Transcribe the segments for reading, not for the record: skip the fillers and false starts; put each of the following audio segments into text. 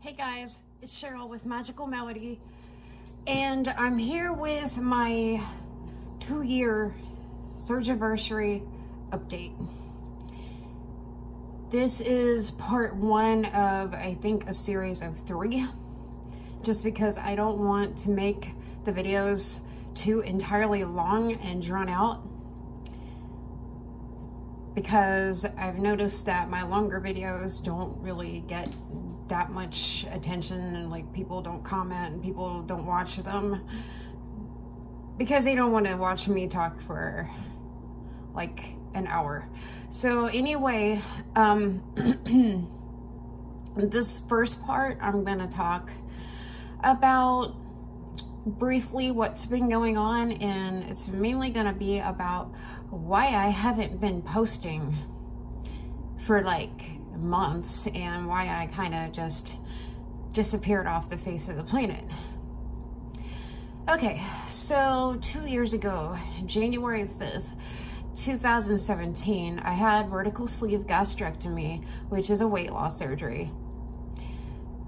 Hey guys, it's Cheryl with Magical Melody, and I'm here with my 2-year surgiversary update. This is part 1 of, I think, a series of 3, just because I don't want to make the videos too entirely long and drawn out, because I've noticed that my longer videos don't really get that much attention, and like people don't comment and people don't watch them because they don't want to watch me talk for like an hour. So anyway, this first part I'm gonna talk about briefly what's been going on, and it's mainly gonna be about why I haven't been posting for like months and why I kind of just disappeared off the face of the planet. Okay, so 2 years ago, January 5th, 2017, I had vertical sleeve gastrectomy, which is a weight loss surgery,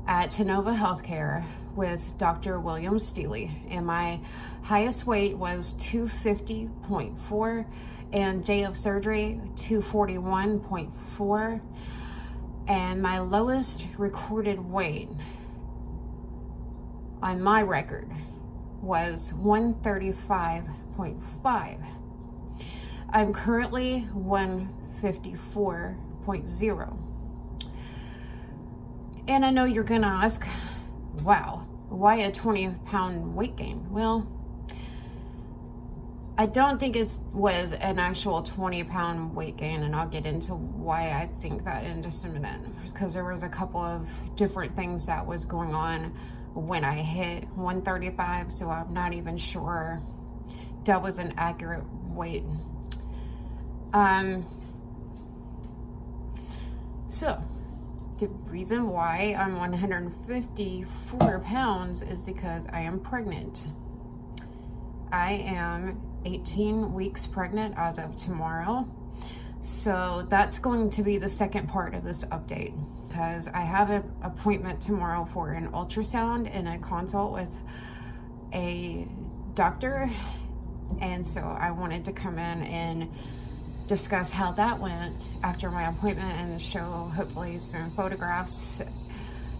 at Tenova Healthcare with Dr. William Steely, and my highest weight was 250.4, and day of surgery 241.4, and my lowest recorded weight on my record was 135.5. I'm currently 154.0. And I know you're gonna ask, wow, why a 20-pound weight gain? Well, I don't think it was an actual 20-pound weight gain, and I'll get into why I think that in just a minute, because there was a couple of different things that was going on when I hit 135, so I'm not even sure that was an accurate weight. So the reason why I'm 154 pounds is because I am pregnant. I am 18 weeks pregnant as of tomorrow. So that's going to be the second part of this update, because I have an appointment tomorrow for an ultrasound and a consult with a doctor. And so I wanted to come in and discuss how that went after my appointment and show hopefully some photographs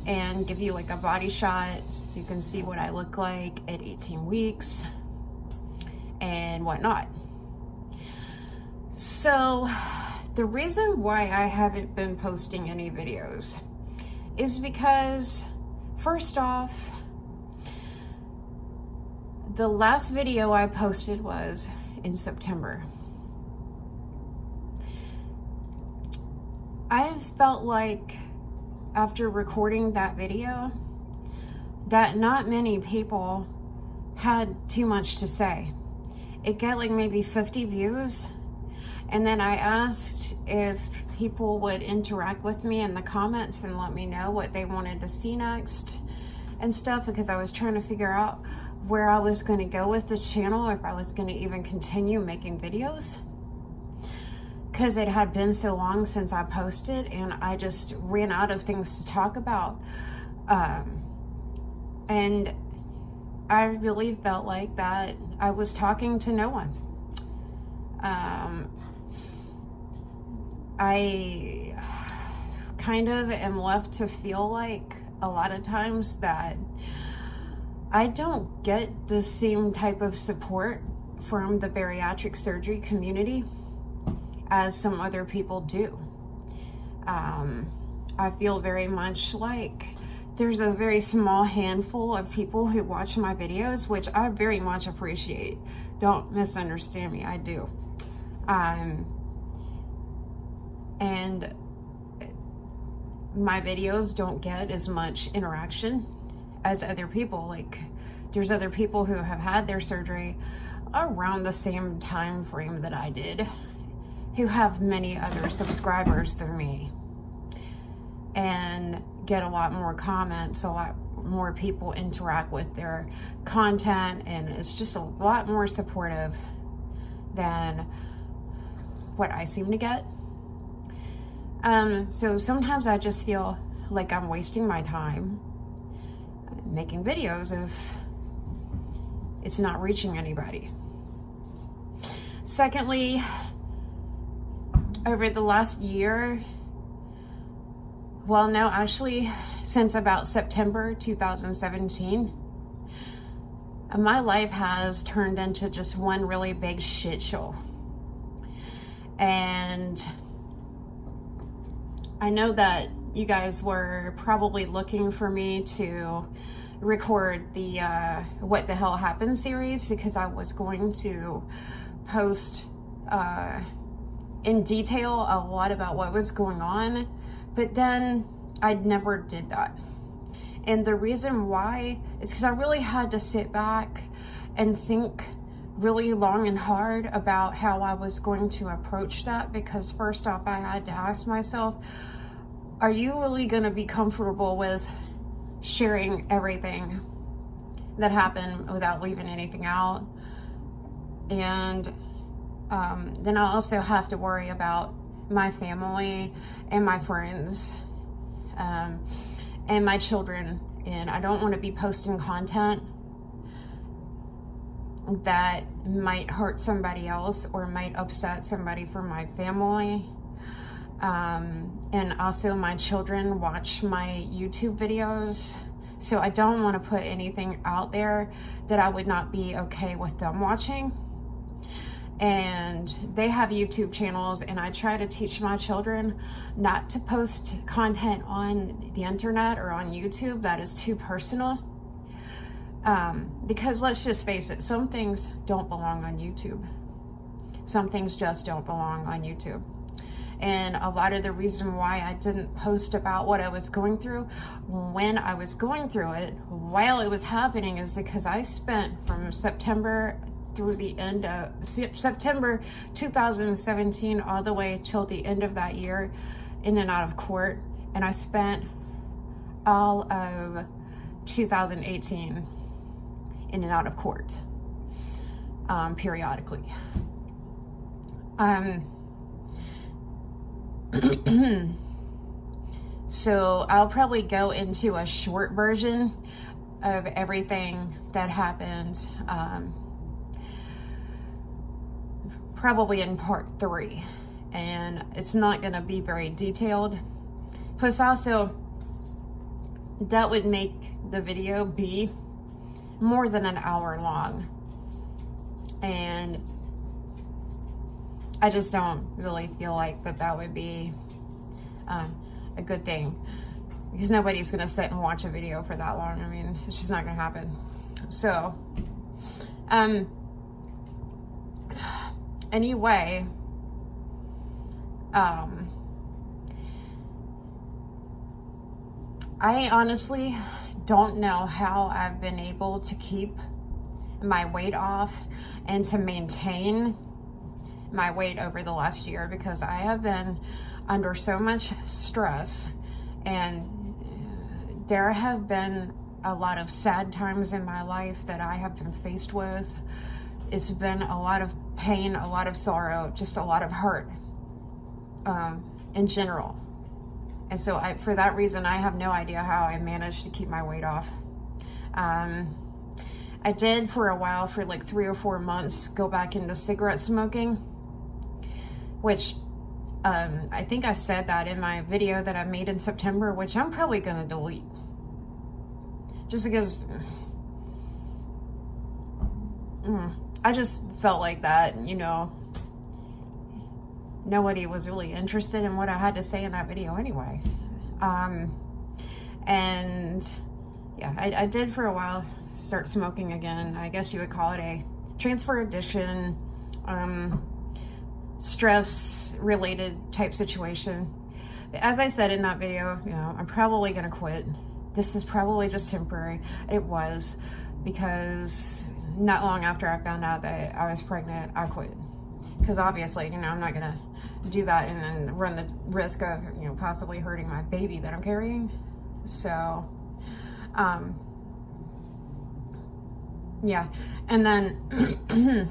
and give you like a body shot so you can see what I look like at 18 weeks and whatnot. So the reason why I haven't been posting any videos is because, first off, the last video I posted was in September. I felt like after recording that video that not many people had too much to say. It got like maybe 50 views, and then I asked if people would interact with me in the comments and let me know what they wanted to see next and stuff, because I was trying to figure out where I was going to go with this channel, if I was going to even continue making videos, because it had been so long since I posted and I just ran out of things to talk about. And I really felt like that I was talking to no one. I kind of am left to feel like a lot of times that I don't get the same type of support from the bariatric surgery community as some other people do. I feel very much like there's a very small handful of people who watch my videos, which I very much appreciate. Don't misunderstand me, I do. And my videos don't get as much interaction as other people. Like, there's other people who have had their surgery around the same time frame that I did, who have many other subscribers than me, and get a lot more comments, a lot more people interact with their content, and it's just a lot more supportive than what I seem to get. So sometimes I just feel like I'm wasting my time making videos if it's not reaching anybody? Secondly, over the last year, well, no, actually, since about September 2017, my life has turned into just one really big shit show. And I know that you guys were probably looking for me to record the What the Hell Happened series, because I was going to post in detail a lot about what was going on, but then I never did that. And the reason why is because I really had to sit back and think really long and hard about how I was going to approach that, because first off, I had to ask myself, are you really going to be comfortable with sharing everything that happened without leaving anything out? And then I also have to worry about my family and my friends and my children. And I don't want to be posting content that might hurt somebody else or might upset somebody from my family. And also my children watch my YouTube videos, so I don't want to put anything out there that I would not be okay with them watching. And they have YouTube channels, and I try to teach my children not to post content on the internet or on YouTube that is too personal. Because let's just face it, some things don't belong on YouTube. Some things just don't belong on YouTube. And a lot of the reason why I didn't post about what I was going through when I was going through it while it was happening is because I spent from September through the end of September 2017 all the way till the end of that year in and out of court. And I spent all of 2018 in and out of court periodically. So I'll probably go into a short version of everything that happened, probably in part 3, and it's not going to be very detailed. Plus also, that would make the video be more than an hour long, and I just don't really feel like that would be a good thing, because nobody's gonna sit and watch a video for that long. I mean, it's just not gonna happen. So, anyway, I honestly don't know how I've been able to keep my weight off and to maintain my weight over the last year, because I have been under so much stress, and there have been a lot of sad times in my life that I have been faced with. It's been a lot of pain, a lot of sorrow, just a lot of hurt in general. And so for that reason, I have no idea how I managed to keep my weight off. I did for a while, for like 3 or 4 months, go back into cigarette smoking, which I think I said that in my video that I made in September, which I'm probably going to delete. Just because I just felt like that, you know, nobody was really interested in what I had to say in that video anyway. And yeah, I did for a while start smoking again. I guess you would call it a transfer addiction, stress related type situation. As I said in that video, you know, I'm probably going to quit. This is probably just temporary. It was, because not long after I found out that I was pregnant, I quit. Because obviously, you know, I'm not going to do that and then run the risk of, you know, possibly hurting my baby that I'm carrying. So, yeah. And then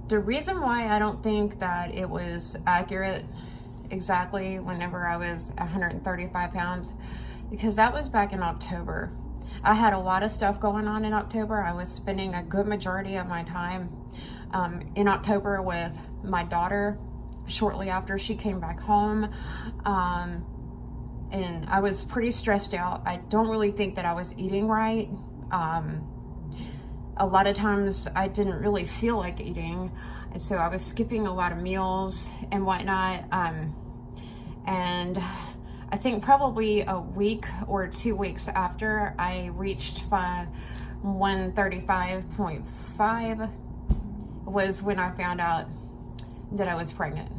the reason why I don't think that it was accurate exactly whenever I was 135 pounds because that was back in October. I had a lot of stuff going on in October. I was spending a good majority of my time in October with my daughter shortly after she came back home. And I was pretty stressed out. I don't really think that I was eating right. A lot of times I didn't really feel like eating. And so I was skipping a lot of meals and whatnot. And I think probably a week or 2 weeks after I reached 135.5 was when I found out that I was pregnant.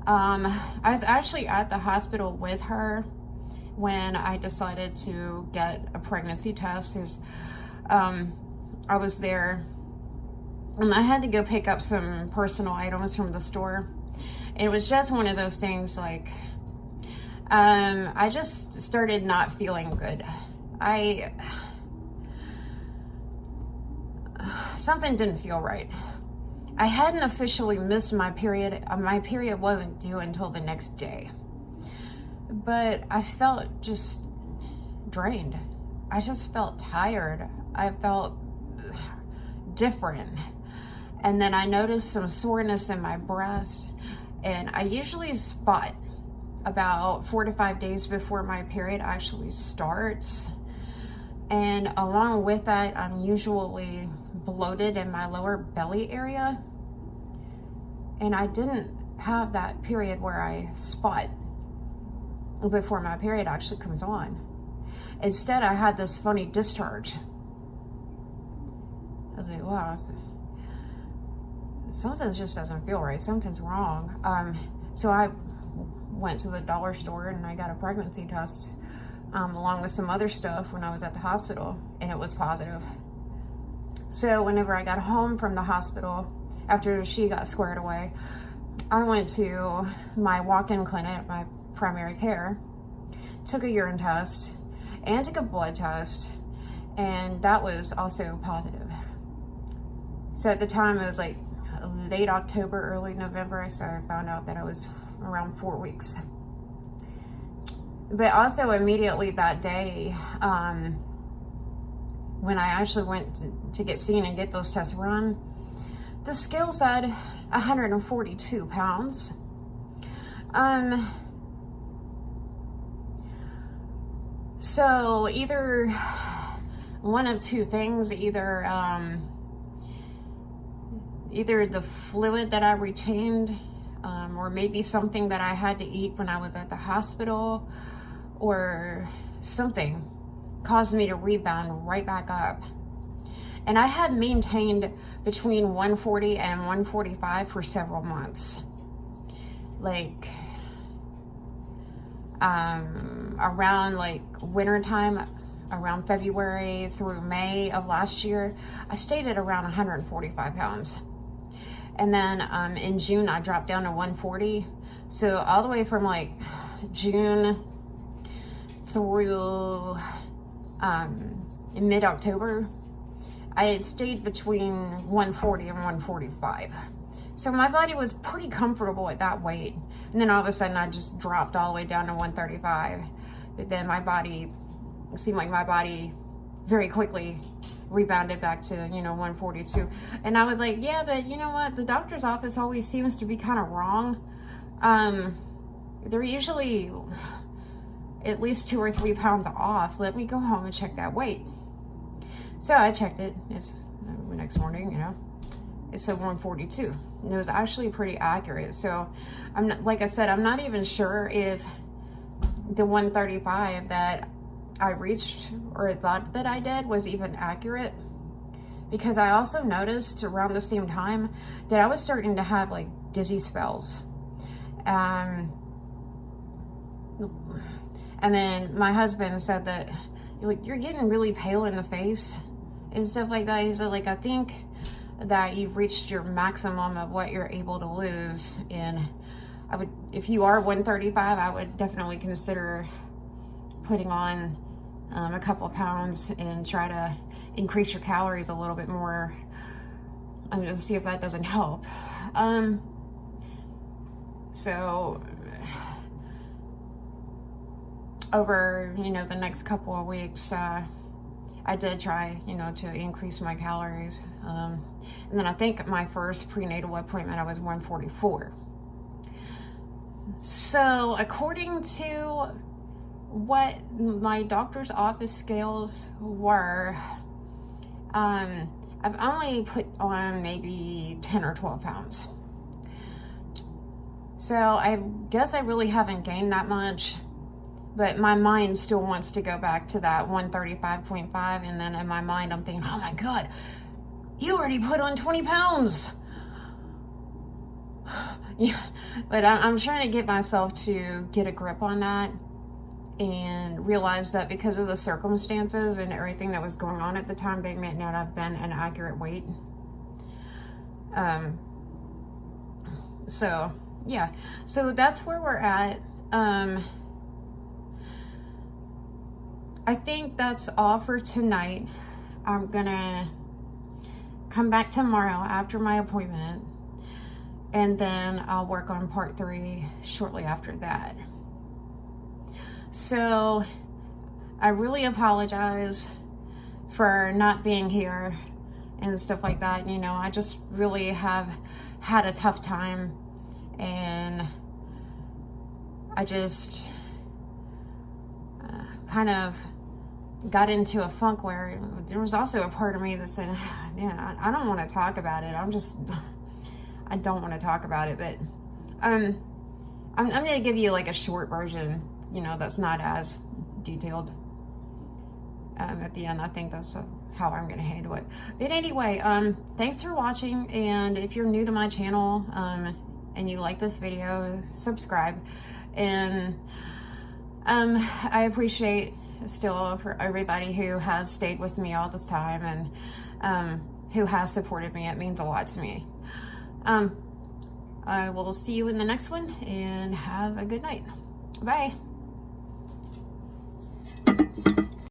I was actually at the hospital with her when I decided to get a pregnancy test. I was there and I had to go pick up some personal items from the store. It was just one of those things like, I just started not feeling good. Something didn't feel right. I hadn't officially missed my period. My period wasn't due until the next day. But I felt just drained. I just felt tired. I felt different. And then I noticed some soreness in my breast. And I usually spot about 4 to 5 days before my period actually starts. And along with that, I'm usually bloated in my lower belly area. And I didn't have that period where I spot before my period actually comes on. Instead, I had this funny discharge. I was like, wow, something just doesn't feel right. Something's wrong. So I went to the dollar store and I got a pregnancy test along with some other stuff when I was at the hospital, and it was positive. So whenever I got home from the hospital, after she got squared away, I went to my walk-in clinic, my primary care, took a urine test and took a blood test, and that was also positive. So at the time it was like late October, early November, so I found out that I was around 4 weeks. But also immediately that day, when I actually went to get seen and get those tests run, the scale said 142 pounds. So either one of two things, either the fluid that I retained, or maybe something that I had to eat when I was at the hospital, or something caused me to rebound right back up. And I had maintained between 140 and 145 for several months. Like, around like winter time, around February through May of last year, I stayed at around 145 pounds. And then in June, I dropped down to 140. So all the way from like June through in mid-October, I had stayed between 140 and 145. So my body was pretty comfortable at that weight. And then all of a sudden I just dropped all the way down to 135. But then it seemed like my body very quickly rebounded back to, 142. And I was like, yeah, but you know what? The doctor's office always seems to be kind of wrong. They're usually at least 2 or 3 pounds off. Let me go home and check that weight. So I checked it. It's the next morning, it said 142. And it was actually pretty accurate. So I'm not, like I said, I'm not even sure if the 135 that I reached or thought that I did was even accurate, because I also noticed around the same time that I was starting to have like dizzy spells. And then my husband said that you're getting really pale in the face and stuff like that. He said, like, I think that you've reached your maximum of what you're able to lose. And I would, if you are 135, I would definitely consider putting on a couple of pounds and try to increase your calories a little bit more. I'm going to see if that doesn't help. So over, you know, the next couple of weeks, I did try, you know, to increase my calories. And then I think my first prenatal appointment, I was 144. So according to what my doctor's office scales were, I've only put on maybe 10 or 12 pounds. So I guess I really haven't gained that much, but my mind still wants to go back to that 135.5. And then in my mind, I'm thinking, oh my God, you already put on 20 pounds. Yeah, but I'm trying to get myself to get a grip on that and realize that because of the circumstances and everything that was going on at the time, they may not have been an accurate weight. So yeah, so that's where we're at. I think that's all for tonight. I'm gonna come back tomorrow after my appointment, and then I'll work on part 3 shortly after that. So I really apologize for not being here and stuff like that. You know, I just really have had a tough time, and I just kind of got into a funk where there was also a part of me that said, man, I don't want to talk about it. I don't want to talk about it, but I'm going to give you like a short version, you know, that's not as detailed at the end. I think that's how I'm going to handle it. But anyway, thanks for watching. And if you're new to my channel and you like this video, subscribe. And I appreciate still for everybody who has stayed with me all this time and who has supported me. It means a lot to me. I will see you in the next one, and have a good night. Bye.